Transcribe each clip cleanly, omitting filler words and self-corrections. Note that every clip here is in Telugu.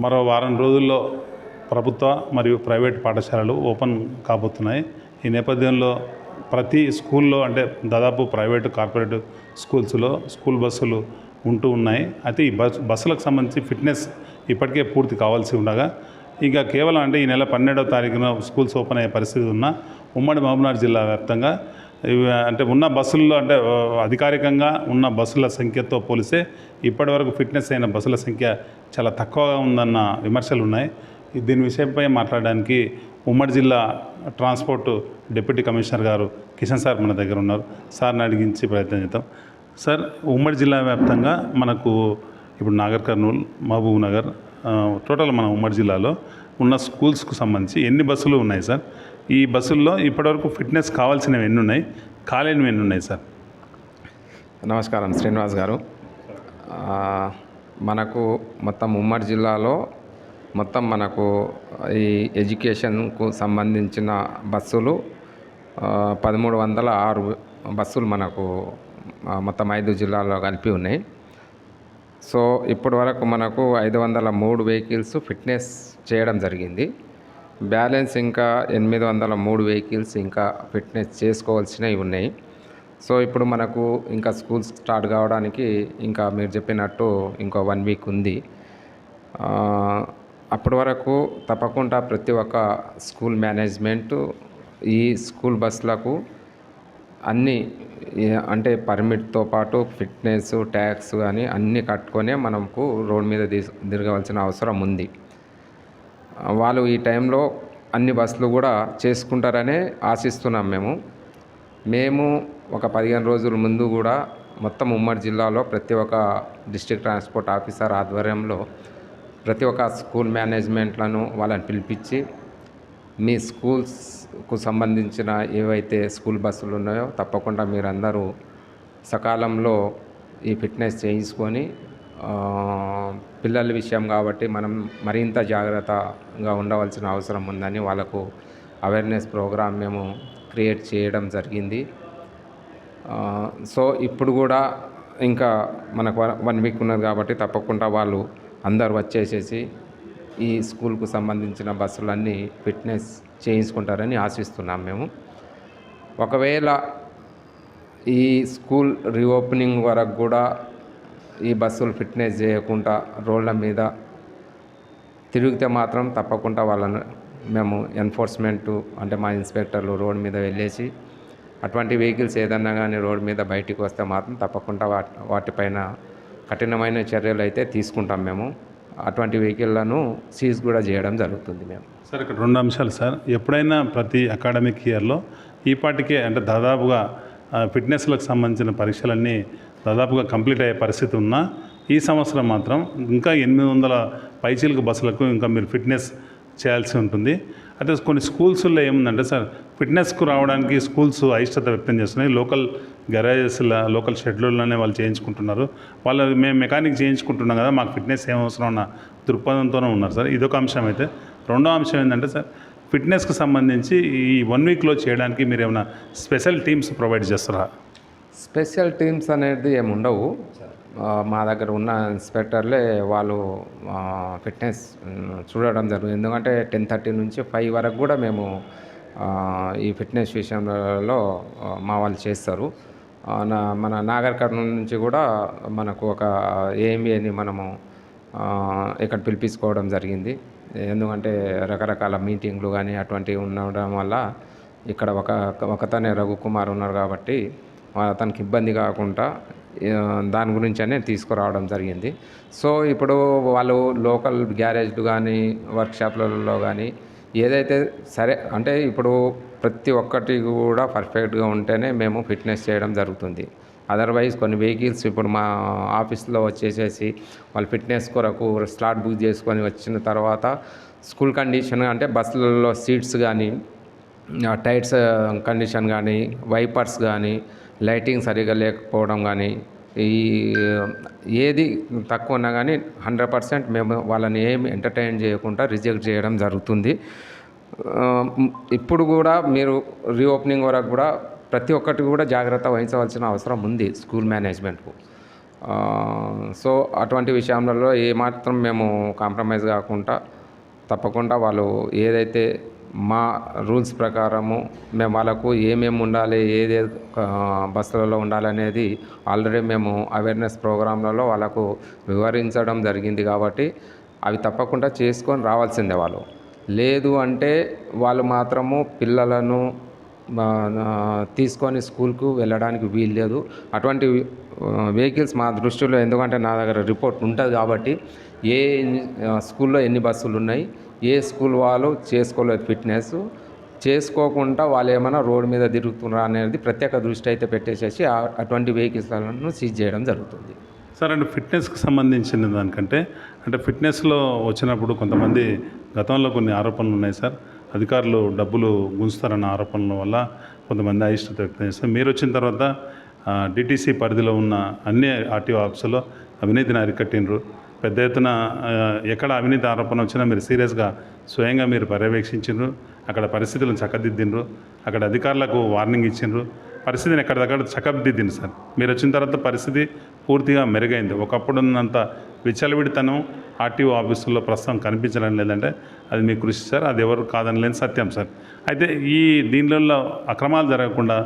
మరో వారం రోజుల్లో ప్రభుత్వ మరియు ప్రైవేట్ పాఠశాలలు ఓపెన్ కాబోతున్నాయి. ఈ నేపథ్యంలో ప్రతి స్కూల్లో అంటే దాదాపు ప్రైవేటు కార్పొరేట్ స్కూల్స్లో స్కూల్ బస్సులు ఉంటూ ఉన్నాయి. అయితే ఈ బస్సులకు సంబంధించి ఫిట్నెస్ ఇప్పటికే పూర్తి కావాల్సి ఉండగా ఇక కేవలం అంటే ఈ నెల 12వ తారీఖున స్కూల్స్ ఓపెన్ అయ్యే పరిస్థితి ఉన్న ఉమ్మడి మహబూబ్నగర్ జిల్లా వ్యాప్తంగా అంటే ఉన్న బస్సుల్లో అంటే అధికారికంగా ఉన్న బస్సుల సంఖ్యతో పోలిస్తే ఇప్పటివరకు ఫిట్నెస్ అయిన బస్సుల సంఖ్య చాలా తక్కువగా ఉందన్న విమర్శలు ఉన్నాయి. దీని విషయంపై మాట్లాడడానికి ఉమ్మడి జిల్లా ట్రాన్స్పోర్ట్ డిప్యూటీ కమిషనర్ గారు కిషన్ సార్ మన దగ్గర ఉన్నారు. సార్ని అడిగించి ప్రయత్నం చేద్దాం. సార్, ఉమ్మడి జిల్లా వ్యాప్తంగా మనకు ఇప్పుడు నాగర్ కర్నూల్, మహబూబ్ నగర్, టోటల్ మన ఉమ్మడి జిల్లాలో ఉన్న స్కూల్స్కు సంబంధించి ఎన్ని బస్సులు ఉన్నాయి సార్? ఈ బస్సుల్లో ఇప్పటివరకు ఫిట్నెస్ కావాల్సినవి ఎన్ని ఉన్నాయి, కాలేనివి ఎన్ని ఉన్నాయి సార్? నమస్కారం శ్రీనివాస్ గారు. మనకు మొత్తం ఉమ్మడి జిల్లాలో మొత్తం మనకు ఈ ఎడ్యుకేషన్కు సంబంధించిన బస్సులు 1306 బస్సులు మనకు మొత్తం 5 జిల్లాల్లో కలిపి ఉన్నాయి. సో ఇప్పటి వరకు మనకు 503 వెహికల్స్ ఫిట్నెస్ చేయడం జరిగింది. బ్యాలెన్స్ ఇంకా 803 వెహికల్స్ ఇంకా ఫిట్నెస్ చేసుకోవాల్సినవి ఉన్నాయి. సో ఇప్పుడు మనకు ఇంకా స్కూల్స్ స్టార్ట్ కావడానికి ఇంకా మీరు చెప్పినట్టు ఇంకో 1 వీక్ ఉంది. అప్పటి వరకు తప్పకుండా ప్రతి ఒక్క స్కూల్ మేనేజ్మెంటు ఈ స్కూల్ బస్సులకు అన్నీ అంటే పర్మిట్తో పాటు ఫిట్నెస్, ట్యాక్స్ కానీ అన్నీ కట్టుకొనే మనకు రోడ్ మీద తిరగవలసిన అవసరం ఉంది. వాళ్ళు ఈ టైంలో అన్ని బస్సులు కూడా చేసుకుంటారనే ఆశిస్తున్నాం. మేము ఒక 15 రోజుల ముందు కూడా మొత్తం ఉమ్మడి జిల్లాలో ప్రతి ఒక్క డిస్ట్రిక్ట్ ట్రాన్స్పోర్ట్ ఆఫీసర్ ఆధ్వర్యంలో ప్రతి ఒక్క స్కూల్ మేనేజ్మెంట్లను వాళ్ళని పిలిపించి మీ స్కూల్స్కు సంబంధించిన ఏవైతే స్కూల్ బస్సులు ఉన్నాయో తప్పకుండా మీరందరూ సకాలంలో ఈ ఫిట్నెస్ చేయించుకొని, పిల్లల విషయం కాబట్టి మనం మరింత జాగ్రత్తగా ఉండవలసిన అవసరం ఉందని వాళ్ళకు అవేర్నెస్ ప్రోగ్రామ్ మేము క్రియేట్ చేయడం జరిగింది. సో ఇప్పుడు కూడా ఇంకా మనకు 1 వీక్ ఉన్నది కాబట్టి తప్పకుండా వాళ్ళు అందరూ వచ్చేసేసి ఈ స్కూల్కు సంబంధించిన బస్సులన్నీ ఫిట్నెస్ చేయించుకుంటారని ఆశిస్తున్నాం. ఒకవేళ ఈ స్కూల్ రీఓపెనింగ్ వరకు కూడా ఈ బస్సులు ఫిట్నెస్ చేయకుండా రోడ్ల మీద తిరిగితే మాత్రం తప్పకుండా వాళ్ళను మేము ఎన్ఫోర్స్మెంటు అంటే మా ఇన్స్పెక్టర్లు రోడ్ మీద వెళ్ళేసి అటువంటి వెహికల్స్ ఏదన్నా కానీ రోడ్ మీద బయటికి వస్తే మాత్రం తప్పకుండా వాటిపైన కఠినమైన చర్యలు అయితే తీసుకుంటాం. అటువంటి వెహికల్లను సీజ్ కూడా చేయడం జరుగుతుంది. సార్, ఇక్కడ 2 అంశాలు సార్. ఎప్పుడైనా ప్రతి అకాడమిక్ ఇయర్లో ఈ పాటికే అంటే దాదాపుగా ఫిట్నెస్లకు సంబంధించిన పరీక్షలన్నీ దాదాపుగా కంప్లీట్ అయ్యే పరిస్థితి ఉన్నా ఈ సంవత్సరం మాత్రం ఇంకా 800 పైచీలకు బస్సులకు ఇంకా మీరు ఫిట్నెస్ చేయాల్సి ఉంటుంది. అయితే కొన్ని స్కూల్స్లో ఏముందంటే సార్, ఫిట్నెస్కు రావడానికి స్కూల్స్ అయిష్టత వ్యక్తం చేస్తున్నాయి. లోకల్ గరాజెస్ల లోకల్ షెడ్యూల్లోనే వాళ్ళు చేయించుకుంటున్నారు. వాళ్ళు మేము మెకానిక్ చేయించుకుంటున్నాం కదా, మాకు ఫిట్నెస్ ఏం అవసరం అన్న దృక్పథంతోనే ఉన్నారు సార్. ఇదొక అంశం. అయితే రెండో అంశం ఏంటంటే సార్, ఫిట్నెస్కి సంబంధించి ఈ 1 వీక్లో చేయడానికి మీరు ఏమైనా స్పెషల్ టీమ్స్ ప్రొవైడ్ చేస్తారా? స్పెషల్ టీమ్స్ అనేది ఏమి ఉండవు. మా దగ్గర ఉన్న ఇన్స్పెక్టర్లే వాళ్ళు ఫిట్నెస్ చూడడం జరుగుతుంది. ఎందుకంటే 10:30 నుంచి 5 వరకు కూడా మేము ఈ ఫిట్నెస్ విషయంలో మా వాళ్ళు చేస్తారు. మన నాగర్ కర్నూల్ నుంచి కూడా మనకు ఒక ఏఎంఏని మనము ఇక్కడ పిలిపించుకోవడం జరిగింది. ఎందుకంటే రకరకాల మీటింగ్లు కానీ అటువంటివి ఉండడం వల్ల ఇక్కడ ఒకతనే రఘుకుమార్ ఉన్నారు కాబట్టి అతనికి ఇబ్బంది కాకుండా దాని గురించి అనే తీసుకురావడం జరిగింది. సో ఇప్పుడు వాళ్ళు లోకల్ గ్యారేజ్లు కానీ వర్క్షాప్లలో కానీ ఏదైతే సరే అంటే ఇప్పుడు ప్రతి ఒక్కటి కూడా పర్ఫెక్ట్గా ఉంటేనే మేము ఫిట్నెస్ చేయడం జరుగుతుంది. అదర్వైజ్ కొన్ని వెహికల్స్ ఇప్పుడు మా ఆఫీస్లో వచ్చేసేసి వాళ్ళు ఫిట్నెస్ కొరకు స్లాట్ బుక్ చేసుకొని వచ్చిన తర్వాత స్కూల్ కండిషన్ అంటే బస్సులలో సీట్స్ కానీ, టైర్స్ కండిషన్ కానీ, వైపర్స్ కానీ, లైటింగ్ సరిగా లేకపోవడం కానీ, ఏది తక్కువ ఉన్నా కానీ 100% మేము వాళ్ళని ఏమి ఎంటర్టైన్ చేయకుండా రిజెక్ట్ చేయడం జరుగుతుంది. ఇప్పుడు కూడా మీరు రీఓపెనింగ్ వరకు కూడా ప్రతి ఒక్కటి కూడా జాగ్రత్త వహించవలసిన అవసరం ఉంది స్కూల్ మేనేజ్మెంట్కు. సో అటువంటి విషయాలలో ఏమాత్రం మేము కాంప్రమైజ్ కాకుండా తప్పకుండా వాళ్ళు ఏదైతే మా రూల్స్ ప్రకారము మేము వాళ్ళకు ఏమేమి ఉండాలి, ఏదేది బస్సులలో ఉండాలనేది ఆల్రెడీ మేము అవేర్నెస్ ప్రోగ్రాంలలో వాళ్ళకు వివరించడం జరిగింది. కాబట్టి అవి తప్పకుండా చేసుకొని రావాల్సిందే వాళ్ళు. లేదు అంటే వాళ్ళు మాత్రము పిల్లలను తీసుకొని స్కూల్కు వెళ్ళడానికి వీలు లేదు. అటువంటి వెహికల్స్ మా దృష్టిలో, ఎందుకంటే నా దగ్గర రిపోర్ట్ ఉంటుంది కాబట్టి ఏ స్కూల్లో ఎన్ని బస్సులు ఉన్నాయి, ఏ స్కూల్ వాళ్ళు చేసుకోలేదు ఫిట్నెస్, చేసుకోకుండా వాళ్ళు ఏమైనా రోడ్డు మీద తిరుగుతున్నారా అనేది ప్రత్యేక దృష్టి అయితే పెట్టేసేసి అటువంటి వెహికల్స్లను సీజ్ చేయడం జరుగుతుంది. సార్, అంటే ఫిట్నెస్కి సంబంధించిన దానికంటే అంటే ఫిట్నెస్లో వచ్చినప్పుడు కొంతమంది గతంలో కొన్ని ఆరోపణలు ఉన్నాయి సార్. అధికారులు డబ్బులు గుంజుతారన్న ఆరోపణల వల్ల కొంతమంది అయిష్టత వ్యక్తం చేస్తారు. మీరు వచ్చిన తర్వాత డిటీసీ పరిధిలో ఉన్న అన్ని ఆర్టీఓ ఆఫీసులో అవినీతిని అరికట్టినరు. పెద్ద ఎత్తున ఎక్కడ అవినీతి ఆరోపణ వచ్చినా మీరు సీరియస్గా స్వయంగా మీరు పర్యవేక్షించిండ్రు. అక్కడ పరిస్థితులను చక్కదిద్దిండ్రు. అక్కడ అధికారులకు వార్నింగ్ ఇచ్చిండ్రు. పరిస్థితిని ఎక్కడిదక్కడ చక్కదిద్దింది సార్. మీరు వచ్చిన తర్వాత పరిస్థితి పూర్తిగా మెరుగైంది. ఒకప్పుడున్నంత విచ్చలవిడితనం ఆర్టీఓ ఆఫీసుల్లో ప్రస్తుతం కనిపించడం లేదంటే అది మీ కృషి సార్. అది ఎవరు కాదని లేని సత్యం సార్. అయితే ఈ దీనిలో అక్రమాలు జరగకుండా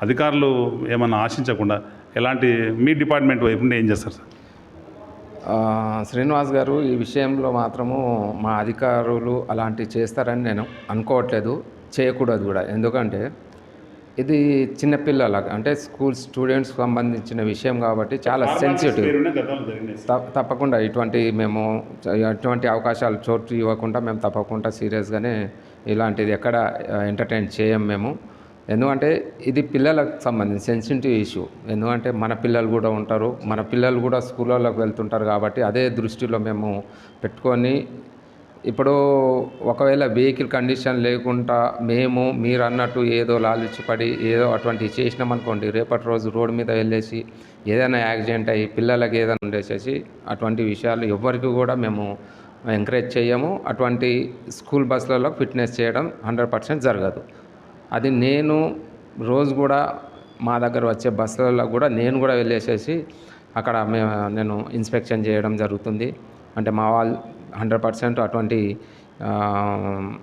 అధికారులు ఏమన్నా ఆశించకుండా ఎలాంటి మీ డిపార్ట్మెంట్ వైపు నుండి ఏం చేస్తారు సార్? శ్రీనివాస్ గారు, ఈ విషయంలో మాత్రము మా అధికారులు అలాంటివి చేస్తారని నేను అనుకోవట్లేదు, చేయకూడదు కూడా. ఎందుకంటే ఇది చిన్నపిల్లలకు అంటే స్కూల్ స్టూడెంట్స్కి సంబంధించిన విషయం కాబట్టి చాలా సెన్సిటివ్. తప్పకుండా ఇటువంటి అవకాశాలు చోటు ఇవ్వకుండా మేము తప్పకుండా సీరియస్గానే ఇలాంటిది ఎక్కడ ఎంటర్టైన్ చేయం మేము. ఎందుకంటే ఇది పిల్లలకు సంబంధించి సెన్సిటివ్ ఇష్యూ. ఎందుకంటే మన పిల్లలు కూడా ఉంటారు, మన పిల్లలు కూడా స్కూళ్ళలోకి వెళ్తుంటారు కాబట్టి అదే దృష్టిలో మేము పెట్టుకొని, ఇప్పుడు ఒకవేళ వెహికల్ కండిషన్ లేకుండా మీరు అన్నట్టు ఏదో లాలుచిపడి ఏదో అటువంటివి చేసినామనుకోండి, రేపటి రోజు రోడ్డు మీద వెళ్ళేసి ఏదైనా యాక్సిడెంట్ అయ్యి పిల్లలకి ఏదైనా ఉండేసేసి అటువంటి విషయాలు ఎవ్వరికి కూడా మేము ఎంకరేజ్ చేయము. అటువంటి స్కూల్ బస్సులలో ఫిట్నెస్ చేయడం 100% జరగదు. అది నేను రోజు కూడా మా దగ్గర వచ్చే బస్సులలో కూడా నేను కూడా వెళ్ళేసేసి అక్కడ నేను ఇన్స్పెక్షన్ చేయడం జరుగుతుంది. అంటే మా వాళ్ళు 100% అటువంటి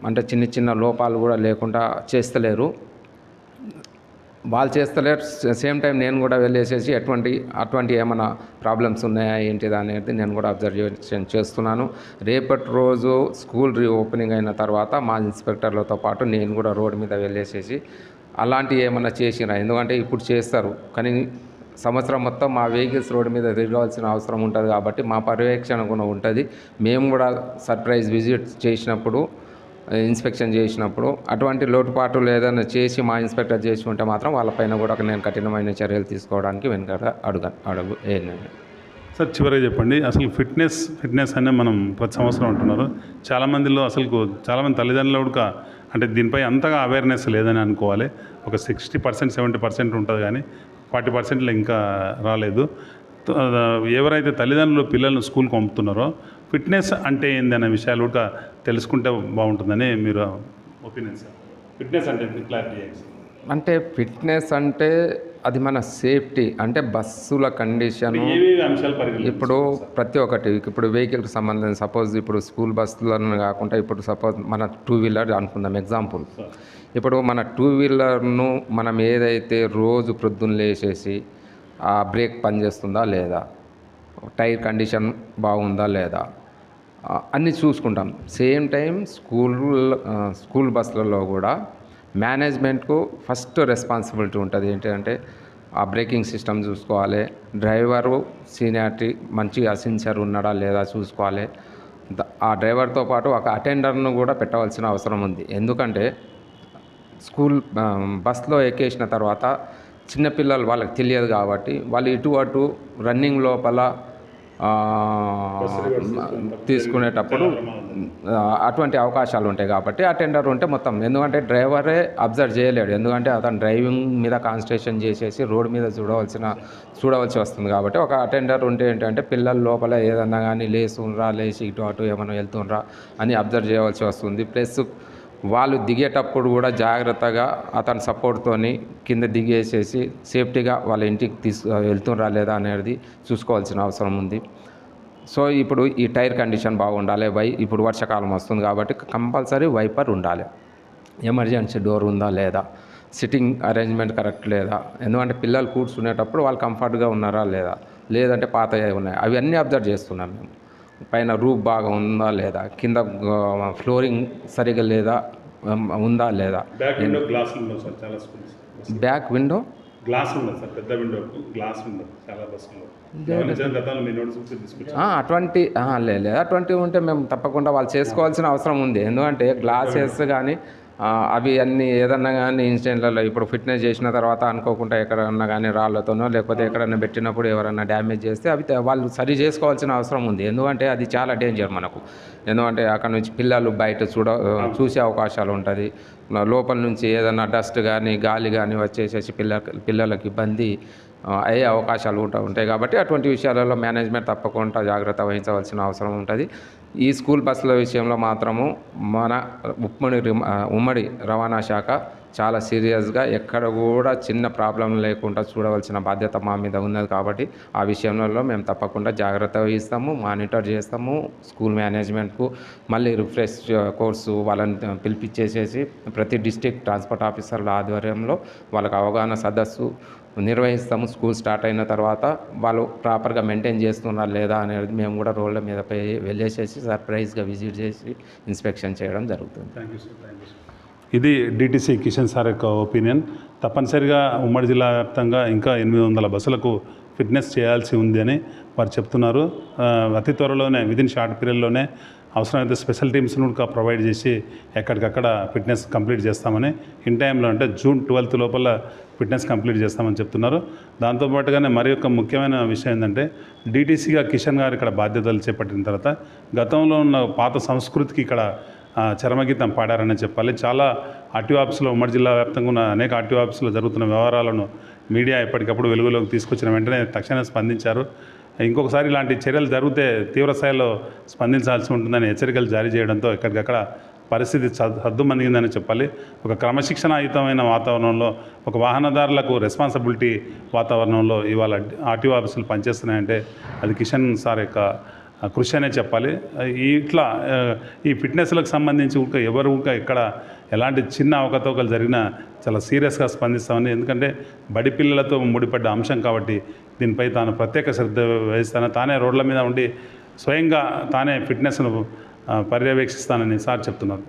అంటే చిన్న చిన్న లోపాలు కూడా లేకుండా చేస్తలేరు. వాళ్ళు చేస్తలేరు, సేమ్ టైం నేను కూడా వెళ్ళేసేసి అటువంటి ఏమైనా ప్రాబ్లమ్స్ ఉన్నాయా ఏంటిదా అనేది నేను కూడా అబ్జర్వేషన్ చేస్తున్నాను. రేపటి రోజు స్కూల్ రీఓపెనింగ్ అయిన తర్వాత మా ఇన్స్పెక్టర్లతో పాటు నేను కూడా రోడ్డు మీద వెళ్ళేసేసి అలాంటివి ఏమైనా చేసినా, ఎందుకంటే ఇప్పుడు చేస్తారు కానీ సంవత్సరం మొత్తం మా వెహికల్స్ రోడ్డు మీద తిరగాల్సిన అవసరం ఉంటుంది కాబట్టి మా పర్యవేక్షణ కూడా ఉంటుంది. మేము కూడా సర్ప్రైజ్ విజిట్ చేసినప్పుడు, ఇన్స్పెక్షన్ చేసినప్పుడు అటువంటి లోటుపాట్లు ఏదైనా చేసి మా ఇన్స్పెక్టర్ చేసి ఉంటే మాత్రం వాళ్ళపైన కూడా నేను కఠినమైన చర్యలు తీసుకోవడానికి వెనుక అడుగు ఏంటండి. సార్, చివరిగా చెప్పండి, అసలు ఫిట్నెస్ అనే మనం ప్రతి సంవత్సరం అంటున్నారు. చాలామందిలో చాలామంది తల్లిదండ్రులు కూడా అంటే దీనిపై అంతగా అవేర్నెస్ లేదని అనుకోవాలి. ఒక 60% 70% ఉంటుంది కానీ 40%లో ఇంకా రాలేదు. ఎవరైతే తల్లిదండ్రులు పిల్లలను స్కూల్కి పంపుతున్నారో ఫిట్నెస్ అంటే ఏంది అనే విషయాలు కూడా తెలుసుకుంటే బాగుంటుందని మీరు ఒపీనియన్ సార్? ఫిట్నెస్ అంటే క్లారిటీ అంటే ఫిట్నెస్ అంటే అది మన సేఫ్టీ, అంటే బస్సుల కండిషన్. ఇప్పుడు ప్రతి ఒక్కటి ఇప్పుడు వెహికల్కి సంబంధించి సపోజ్ ఇప్పుడు స్కూల్ బస్సులను కాకుండా ఇప్పుడు సపోజ్ మన 2 వీలర్ అనుకుందాం ఎగ్జాంపుల్. ఇప్పుడు మన 2 వీలర్ను మనం ఏదైతే రోజు ప్రొద్దున లేచేసి ఆ బ్రేక్ పనిచేస్తుందా లేదా, టైర్ కండిషన్ బాగుందా లేదా అన్నీ చూసుకుంటాం. సేమ్ టైం స్కూల్ బస్సులలో కూడా మేనేజ్మెంట్కు ఫస్ట్ రెస్పాన్సిబిలిటీ ఉంటుంది. ఏంటంటే ఆ బ్రేకింగ్ సిస్టమ్ చూసుకోవాలి, డ్రైవరు సీనియారిటీ మంచిగా సిన్సియర్ ఉన్నాడా లేదా చూసుకోవాలి. ఆ డ్రైవర్తో పాటు ఒక అటెండర్ను కూడా పెట్టవలసిన అవసరం ఉంది. ఎందుకంటే స్కూల్ బస్లో ఎక్కేసిన తర్వాత చిన్నపిల్లలు వాళ్ళకి తెలియదు కాబట్టి వాళ్ళు ఇటు అటు రన్నింగ్ లోపల తీసుకునేటప్పుడు అటువంటి అవకాశాలు ఉంటాయి కాబట్టి అటెండర్ ఉంటే మొత్తం, ఎందుకంటే డ్రైవరే అబ్జర్వ్ చేయలేడు, ఎందుకంటే అతను డ్రైవింగ్ మీద కాన్సన్ట్రేషన్ చేసేసి రోడ్డు మీద చూడవలసి వస్తుంది. కాబట్టి ఒక అటెండర్ ఉంటే ఏంటంటే పిల్లల లోపల ఏదన్నా కానీ లేచి ఇటు అటు ఏమైనా వెళ్తుండ్రా అని అబ్జర్వ్ చేయవలసి వస్తుంది. ప్లస్ వాళ్ళు దిగేటప్పుడు కూడా జాగ్రత్తగా అతని సపోర్ట్తోని కింద దిగేసేసి సేఫ్టీగా వాళ్ళ ఇంటికి వెళ్తున్నారా లేదా అనేది చూసుకోవాల్సిన అవసరం ఉంది. సో ఇప్పుడు ఈ టైర్ కండిషన్ బాగుండాలి. ఇప్పుడు వర్షాకాలం వస్తుంది కాబట్టి కంపల్సరీ వైపర్ ఉండాలి. ఎమర్జెన్సీ డోర్ ఉందా లేదా, సిట్టింగ్ అరేంజ్మెంట్ కరెక్ట్ లేదా, ఎందుకంటే పిల్లలు కూర్చునేటప్పుడు వాళ్ళు కంఫర్ట్గా ఉన్నారా లేదా, లేదంటే పాతవి ఉన్నాయి, అవన్నీ అబ్జర్వ్ చేస్తున్నాం మేము. పైన రూఫ్ బాగా ఉందా లేదా, కింద ఫ్లోరింగ్ సరిగా లేదా ఉందా లేదా. బ్యాక్ విండో గ్లాస్ ఉండదు సార్ చాలా స్కూల్స్. బ్యాక్ విండో గ్లాస్ ఉండదు సార్, పెద్ద విండో గ్లాస్ ఉండదు చాలా బస్సులో. గతంలో మీ నోట్స్ తీసుకొచ్చి లేదు అటువంటివి ఉంటే మేము తప్పకుండా వాళ్ళు చేసుకోవాల్సిన అవసరం ఉంది. ఎందుకంటే గ్లాసెస్ కానీ అవి అన్నీ ఏదన్నా కానీ ఇన్సిడెంట్లలో ఇప్పుడు ఫిట్నెస్ చేసిన తర్వాత అనుకోకుండా ఎక్కడన్నా కానీ రాళ్లతోనో లేకపోతే ఎక్కడన్నా పెట్టినప్పుడు ఎవరన్నా డ్యామేజ్ చేస్తే అవి వాళ్ళు సరి చేసుకోవాల్సిన అవసరం ఉంది. ఎందుకంటే అది చాలా డేంజర్ మనకు. ఎందుకంటే అక్కడ నుంచి పిల్లలు బయట చూసే అవకాశాలు ఉంటుంది. లోపల నుంచి ఏదన్నా డస్ట్ కానీ గాలి కానీ వచ్చేసేసి పిల్లలకి ఇబ్బంది అయ్యే అవకాశాలు ఉంటాయి. కాబట్టి అటువంటి విషయాలలో మేనేజ్మెంట్ తప్పకుండా జాగ్రత్త వహించవలసిన అవసరం ఉంటుంది. ఈ స్కూల్ బస్సుల విషయంలో మాత్రము మన ఉమ్మడి రవాణా శాఖ చాలా సీరియస్గా ఎక్కడ కూడా చిన్న ప్రాబ్లం లేకుండా చూడవలసిన బాధ్యత మా మీద ఉన్నది. కాబట్టి ఆ విషయంలో మేము తప్పకుండా జాగ్రత్త వహిస్తాము, మానిటర్ చేస్తాము. స్కూల్ మేనేజ్మెంట్కు మళ్ళీ రిఫ్రెష్ కోర్సు వాళ్ళని పిలిపించేసేసి ప్రతి డిస్ట్రిక్ట్ ట్రాన్స్పోర్ట్ ఆఫీసర్ల ఆధ్వర్యంలో వాళ్ళకు అవగాహన సదస్సు నిర్వహిస్తాము. స్కూల్ స్టార్ట్ అయిన తర్వాత వాళ్ళు ప్రాపర్గా మెయింటైన్ చేస్తున్నారా లేదా అనేది మేము కూడా రోడ్ల మీద వెళ్ళేసేసి సర్ప్రైజ్గా విజిట్ చేసి ఇన్స్పెక్షన్ చేయడం జరుగుతుంది. Thank you sir, thank you sir. ఇది డిటిసి కిషన్ సార్ యొక్క ఒపీనియన్. తప్పనిసరిగా ఉమ్మడి జిల్లా వ్యాప్తంగా ఇంకా 800 బస్సులకు ఫిట్నెస్ చేయాల్సి ఉంది అని వారు చెప్తున్నారు. అతి త్వరలోనే విదిన్ షార్ట్ పీరియడ్లోనే అవసరమైతే స్పెషల్ టీమ్స్ను కూడా ప్రొవైడ్ చేసి ఎక్కడికక్కడ ఫిట్నెస్ కంప్లీట్ చేస్తామని, ఇన్ టైంలో అంటే జూన్ 12 లోపల ఫిట్నెస్ కంప్లీట్ చేస్తామని చెప్తున్నారు. దాంతోపాటుగానే మరి యొక్క ముఖ్యమైన విషయం ఏంటంటే డీటీసీగా కిషన్ గారు ఇక్కడ బాధ్యతలు చేపట్టిన తర్వాత గతంలో ఉన్న పాత సంస్కృతికి ఇక్కడ చరమగీతం పాడారని చెప్పాలి. చాలా ఆర్టీఓ ఆఫీసులో ఉమ్మడి జిల్లా వ్యాప్తంగా ఉన్న అనేక ఆర్టీఓ ఆఫీసులో జరుగుతున్న వ్యవహారాలను మీడియా ఎప్పటికప్పుడు వెలుగులోకి తీసుకొచ్చిన వెంటనే తక్షణమే స్పందించారు. ఇంకొకసారి ఇలాంటి చర్యలు జరిగితే తీవ్ర స్థాయిలో స్పందించాల్సి ఉంటుందని హెచ్చరికలు జారీ చేయడంతో ఎక్కడికక్కడ పరిస్థితి సద్దుమణిగిందని చెప్పాలి. ఒక క్రమశిక్షణాయుతమైన వాతావరణంలో, ఒక వాహనదారులకు రెస్పాన్సిబిలిటీ వాతావరణంలో ఇవాళ ఆర్టీఓ ఆఫీసులు పనిచేస్తున్నాయంటే అది కిషన్ సార్ యొక్క కృషి అనే చెప్పాలి. ఇట్లా ఈ ఫిట్నెస్లకు సంబంధించి ఎవరు ఇక్కడ ఎలాంటి చిన్న అవకతవకలు జరిగినా చాలా సీరియస్గా స్పందిస్తామని, ఎందుకంటే బడి పిల్లలతో ముడిపడ్డ అంశం కాబట్టి దీనిపై తాను ప్రత్యేక శ్రద్ధ వహిస్తాను. తానే రోడ్ల మీద ఉండి స్వయంగా తానే ఫిట్నెస్ను పర్యవేక్షిస్తానని సార్ చెప్తున్నారు.